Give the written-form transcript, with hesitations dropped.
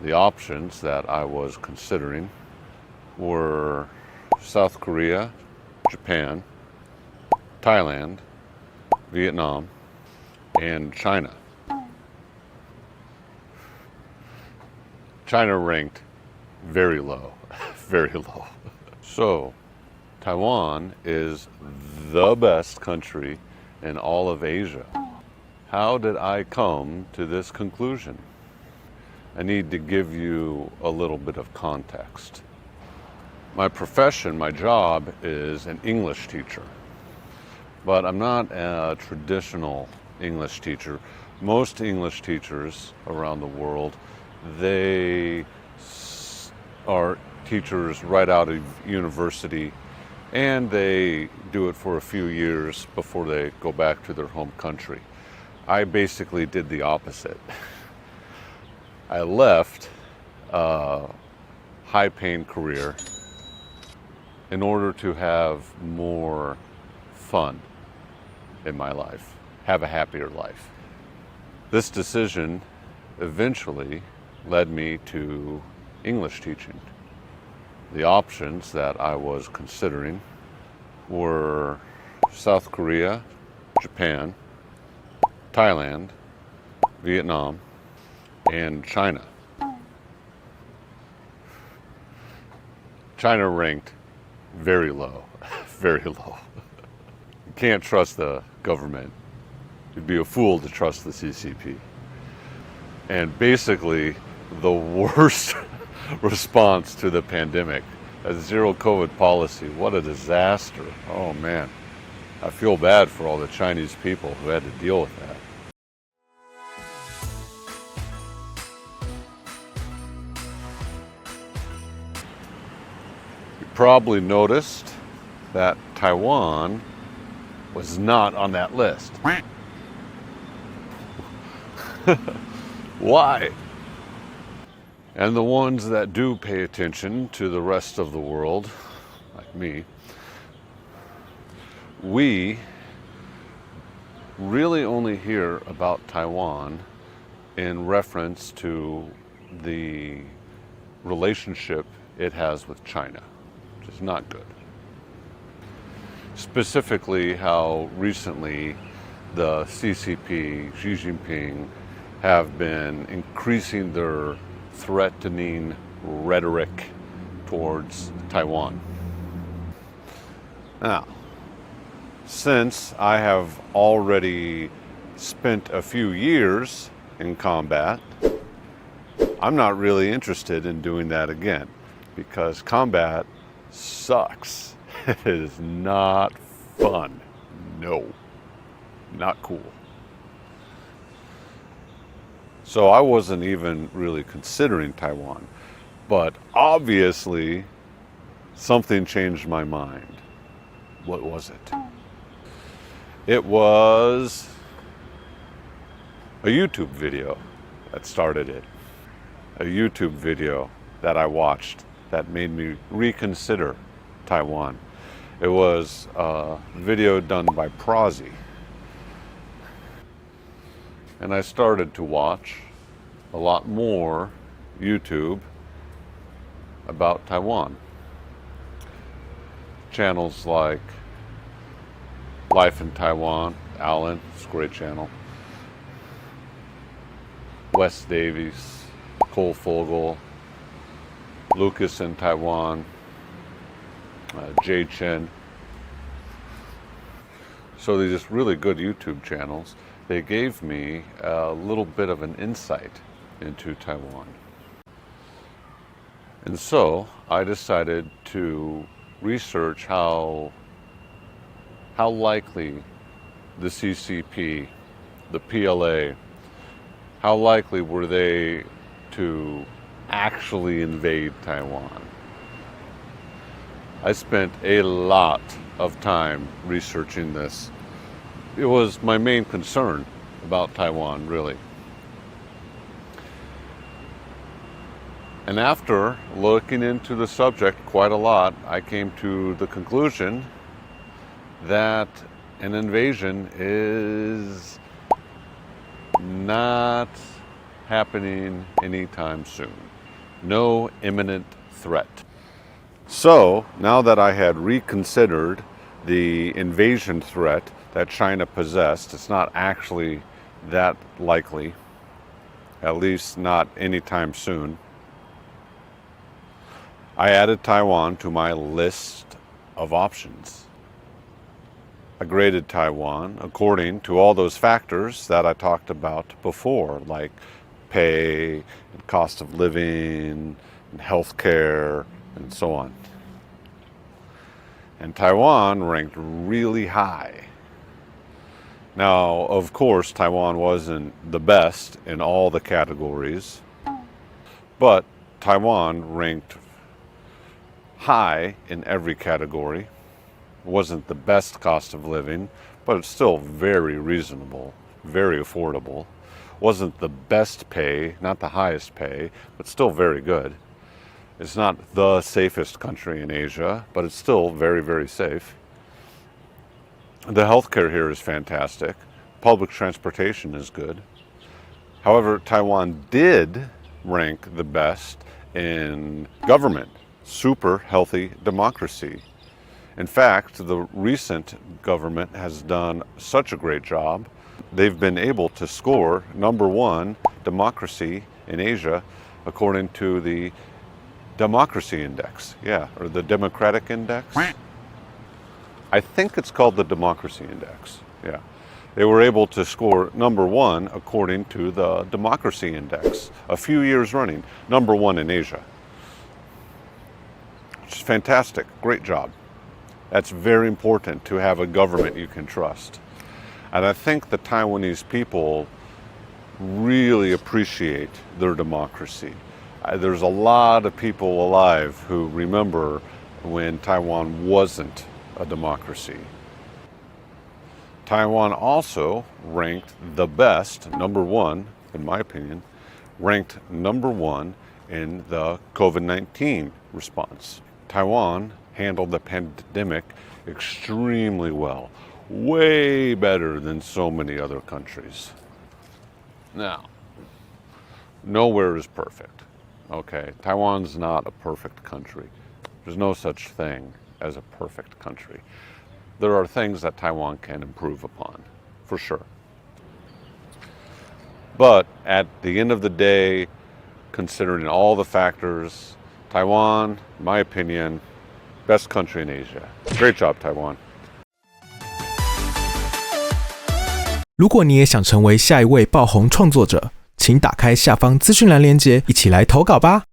The options that I was considering were South Korea, Japan, Thailand, Vietnam, and China. China ranked very low, very low. So, Taiwan is the best country in all of Asia. How did I come to this conclusion? I need to give you a little bit of context. My profession, my job is an English teacher, but I'm not a traditional English teacher. Most English teachers around the world, they are teachers right out of university, and they do it for a few years before they go back to their home country. I basically did the opposite. I left a high-paying career in order to have more fun in my life, have a happier life. This decision eventually led me to English teaching. The options that I was considering were South Korea, Japan, Thailand, Vietnam, and China. China ranked very low, very low. You can't trust the government. You'd be a fool to trust the CCP. And basically, the worst response to the pandemic, a zero COVID policy. What a disaster. Oh man, I feel bad for all the Chinese people who had to deal with that. You probably noticed that Taiwan was not on that list. Why? And the ones that do pay attention to the rest of the world, like me, we really only hear about Taiwan in reference to the relationship it has with China, which is not good. Specifically, how recently the CCP, Xi Jinping, have been increasing their threatening rhetoric towards Taiwan. Now, since I have already spent a few years in combat, I'm not really interested in doing that again, because combat sucks. It is not fun. No, not cool. So I wasn't even really considering Taiwan, but obviously something changed my mind. What was it? It was a YouTube video that started it. A YouTube video that I watched that made me reconsider Taiwan. It was a video done by Prozzy. And I started to watch a lot more YouTube about Taiwan. Channels like Life in Taiwan, Alan, it's a great channel. Wes Davies, Cole Fogel, Lucas in Taiwan, Jay Chen. So they're just really good YouTube channels. They gave me a little bit of an insight into Taiwan. And so I decided to research how likely the CCP, the PLA, how likely were they to actually invade Taiwan. I spent a lot of time researching this. It was my main concern about Taiwan, really. And after looking into the subject quite a lot, I came to the conclusion that an invasion is not happening anytime soon. No imminent threat. So, now that I had reconsidered the invasion threat that China possessed, it's not actually that likely, at least not anytime soon. I added Taiwan to my list of options. I graded Taiwan according to all those factors that I talked about before, like pay, and cost of living, and healthcare, and so on. And Taiwan ranked really high. Now, of course, Taiwan wasn't the best in all the categories, but Taiwan ranked high in every category. It wasn't the best cost of living, but it's still very reasonable, very affordable. Wasn't the best pay, not the highest pay, but still very good. It's not the safest country in Asia, but it's still very, very safe. The healthcare here is fantastic. Public transportation is good. However, Taiwan did rank the best in government, super healthy democracy. In fact, the recent government has done such a great job. They've been able to score #1 democracy in Asia according to the Democracy Index. Yeah, or the Democratic Index. I think it's called the Democracy Index. Yeah. They were able to score #1 according to the Democracy Index a few years running, #1 in Asia. Which is fantastic. Great job. That's very important to have a government you can trust. And I think the Taiwanese people really appreciate their democracy. There's a lot of people alive who remember when Taiwan wasn't a democracy. Taiwan also ranked the best, #1, in my opinion, ranked #1 in the COVID-19 response. Taiwan handled the pandemic extremely well, way better than so many other countries. Now, nowhere is perfect. Okay, Taiwan's not a perfect country. There's no such thing as a perfect country. There are things that Taiwan can improve upon, for sure. But at the end of the day, considering all the factors, Taiwan, in my opinion, best country in Asia. Great job, Taiwan. 如果你也想成为下一位爆紅創作者，請打開下方資訊欄連結，一起來投稿吧。